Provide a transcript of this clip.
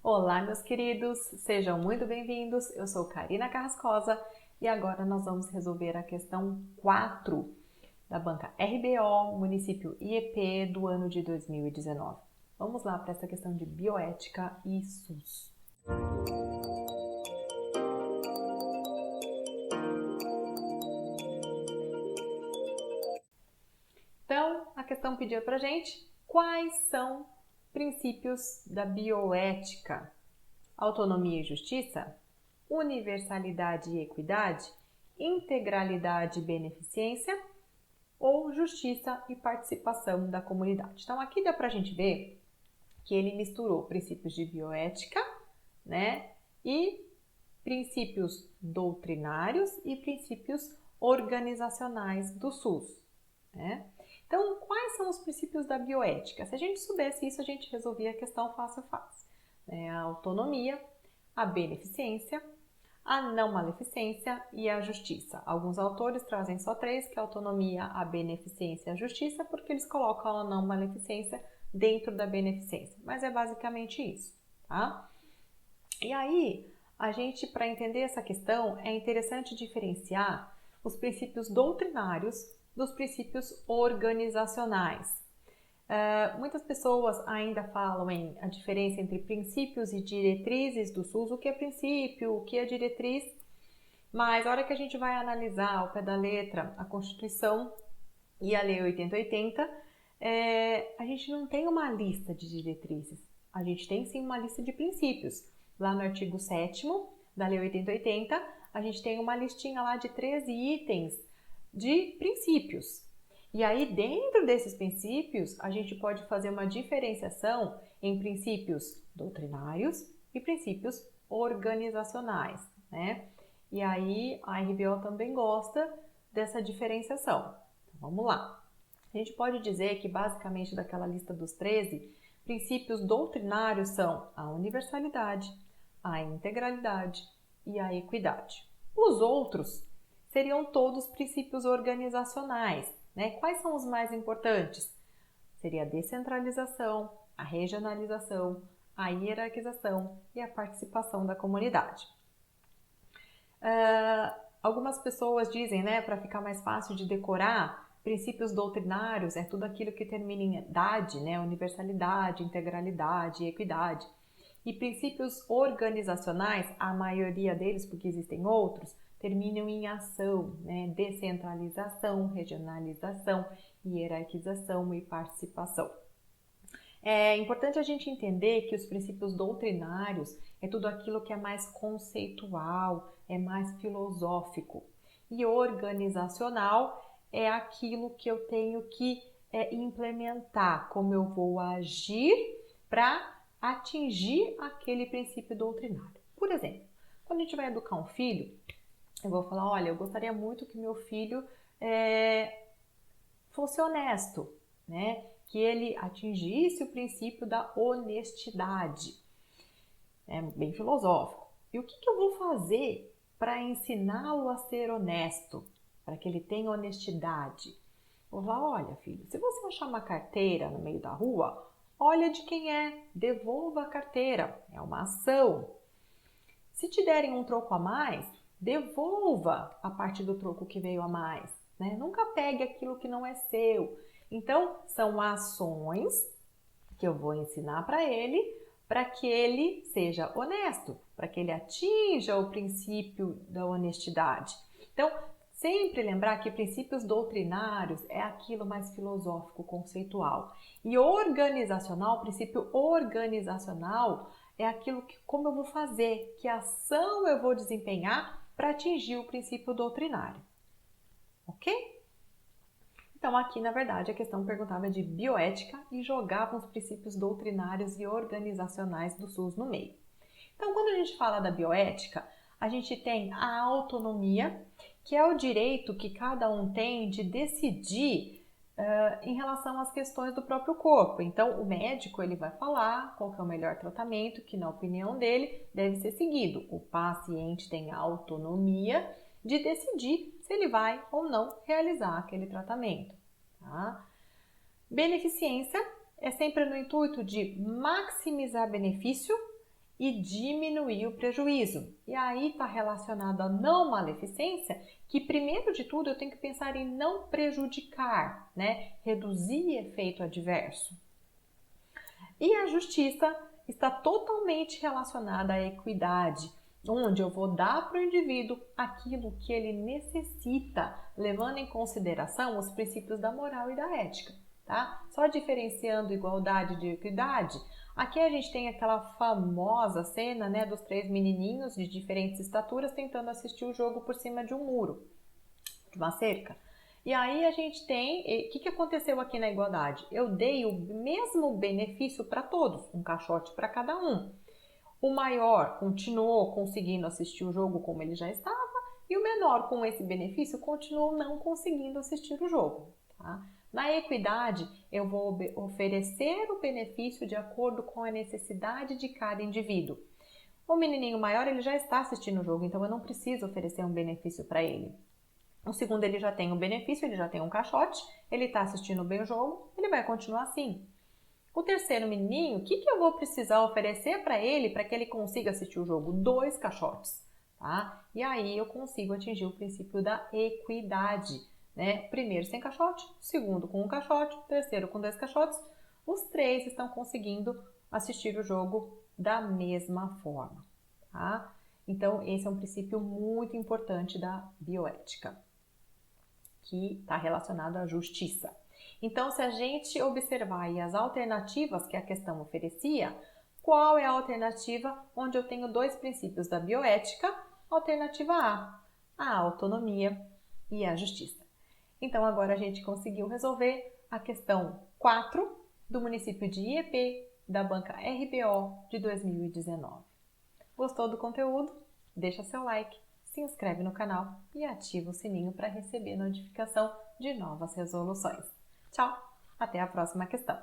Olá, meus queridos, sejam muito bem-vindos. Eu sou Karina Carrascosa e agora nós vamos resolver a questão 4 da banca RBO, município IEP do ano de 2019. Vamos lá para essa questão de bioética e SUS. Então, a questão pediu para a gente quais são princípios da bioética: autonomia e justiça, universalidade e equidade, integralidade e beneficência ou justiça e participação da comunidade. Então, aqui dá para a gente ver que ele misturou princípios de bioética, né, e princípios doutrinários e princípios organizacionais do SUS, né? Então, quais são os princípios da bioética? Se a gente soubesse isso, a gente resolvia a questão fácil. A autonomia, a beneficência, a não maleficência e a justiça. Alguns autores trazem só três, que é a autonomia, a beneficência e a justiça, porque eles colocam a não maleficência dentro da beneficência. Mas é basicamente isso, tá? E aí, a gente, para entender essa questão, é interessante diferenciar os princípios doutrinários dos princípios organizacionais. Muitas pessoas ainda falam em a diferença entre princípios e diretrizes do SUS, o que é princípio, o que é diretriz, mas a hora que a gente vai analisar ao pé da letra a Constituição e a Lei 8080, a gente não tem uma lista de diretrizes, a gente tem sim uma lista de princípios. Lá no artigo 7º da Lei 8080, a gente tem uma listinha lá de 13 itens de princípios. E aí, dentro desses princípios, a gente pode fazer uma diferenciação em princípios doutrinários e princípios organizacionais, né? E aí, a RBO também gosta dessa diferenciação. Então, vamos lá. A gente pode dizer que, basicamente, daquela lista dos 13, princípios doutrinários são a universalidade, a integralidade e a equidade. Os outros seriam todos princípios organizacionais, né? Quais são os mais importantes? Seria a descentralização, a regionalização, a hierarquização e a participação da comunidade. Algumas pessoas dizem, né, para ficar mais fácil de decorar, princípios doutrinários é tudo aquilo que termina em idade, né, universalidade, integralidade, equidade. E princípios organizacionais, a maioria deles, porque existem outros, terminam em ação, né? Descentralização, regionalização, hierarquização e participação. É importante a gente entender que os princípios doutrinários é tudo aquilo que é mais conceitual, é mais filosófico. E organizacional é aquilo que eu tenho que implementar, como eu vou agir para atingir aquele princípio doutrinário. Por exemplo, quando a gente vai educar um filho, eu vou falar, olha, eu gostaria muito que meu filho fosse honesto, né? Que ele atingisse o princípio da honestidade. É bem filosófico. E o que eu vou fazer para ensiná-lo a ser honesto? Para que ele tenha honestidade? Vou falar, olha, filho, se você achar uma carteira no meio da rua, olha de quem é, devolva a carteira, é uma ação. Se te derem um troco a mais, devolva a parte do troco que veio a mais, né? Nunca pegue aquilo que não é seu. Então, são ações que eu vou ensinar para que ele seja honesto, para que ele atinja o princípio da honestidade. Então, sempre lembrar que princípios doutrinários é aquilo mais filosófico, conceitual. E organizacional, princípio organizacional, é aquilo que como eu vou fazer, que ação eu vou desempenhar para atingir o princípio doutrinário. Ok? Então, aqui, na verdade, a questão perguntava de bioética e jogava os princípios doutrinários e organizacionais do SUS no meio. Então, quando a gente fala da bioética, a gente tem a autonomia, que é o direito que cada um tem de decidir em relação às questões do próprio corpo. Então, o médico ele vai falar qual que é o melhor tratamento, que na opinião dele deve ser seguido. O paciente tem a autonomia de decidir se ele vai ou não realizar aquele tratamento. Tá? Beneficência é sempre no intuito de maximizar benefício e diminuir o prejuízo. E aí está relacionado à não maleficência, que primeiro de tudo eu tenho que pensar em não prejudicar, né? Reduzir efeito adverso. E a justiça está totalmente relacionada à equidade, onde eu vou dar para o indivíduo aquilo que ele necessita, levando em consideração os princípios da moral e da ética, tá? Só diferenciando igualdade de equidade, aqui a gente tem aquela famosa cena, né, dos 3 menininhos de diferentes estaturas tentando assistir o jogo por cima de um muro, de uma cerca. E aí a gente tem, o que aconteceu aqui na igualdade? Eu dei o mesmo benefício para todos, um caixote para cada um. O maior continuou conseguindo assistir o jogo como ele já estava, e o menor, com esse benefício, continuou não conseguindo assistir o jogo. Tá? Na equidade, eu vou oferecer o benefício de acordo com a necessidade de cada indivíduo. O menininho maior ele já está assistindo o jogo, então eu não preciso oferecer um benefício para ele. O segundo, ele já tem um benefício, ele já tem um caixote, ele está assistindo bem o jogo, ele vai continuar assim. O terceiro menininho, o que eu vou precisar oferecer para ele para que ele consiga assistir o jogo? 2 caixotes, tá? E aí eu consigo atingir o princípio da equidade, né? Primeiro sem caixote, segundo com um caixote, terceiro com 2 caixotes. Os 3 estão conseguindo assistir o jogo da mesma forma, tá? Então, esse é um princípio muito importante da bioética, que está relacionado à justiça. Então, se a gente observar aí as alternativas que a questão oferecia, qual é a alternativa onde eu tenho 2 princípios da bioética? Alternativa a autonomia e a justiça. Então, agora a gente conseguiu resolver a questão 4 do município de IEP da banca RBO de 2019. Gostou do conteúdo? Deixa seu like, se inscreve no canal e ativa o sininho para receber notificação de novas resoluções. Tchau, até a próxima questão.